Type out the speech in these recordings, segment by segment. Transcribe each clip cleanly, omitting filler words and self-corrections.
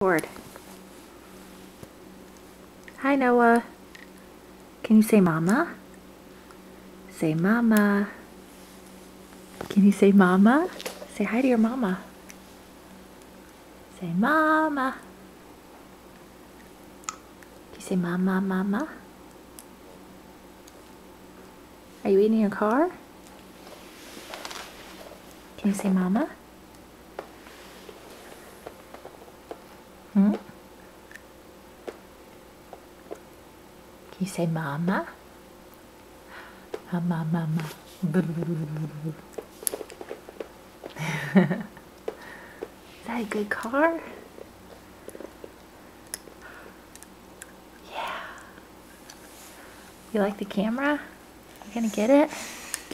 Board. Hi, Noah. Can you say mama? Say mama. Can you say mama? Say hi to your mama. Say mama. Can you say mama, mama? Are you eating in your car? Can you say mama? Hmm? Can you say mama? Mama, mama. Is that a good car? Yeah. You like the camera? You gonna get it?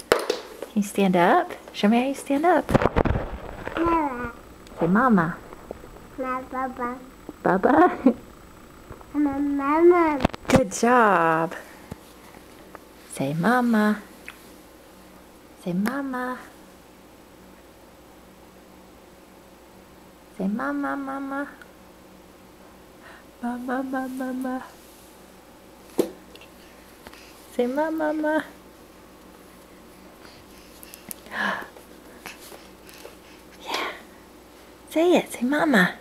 Can you stand up? Show me how you stand up. Mama. Say mama. Baba. Bubba? Mama. Good job. Say mama. Say mama. Say mama, mama. Mama, mama, mama. Say mama, mama. Yeah. Say it. Say mama.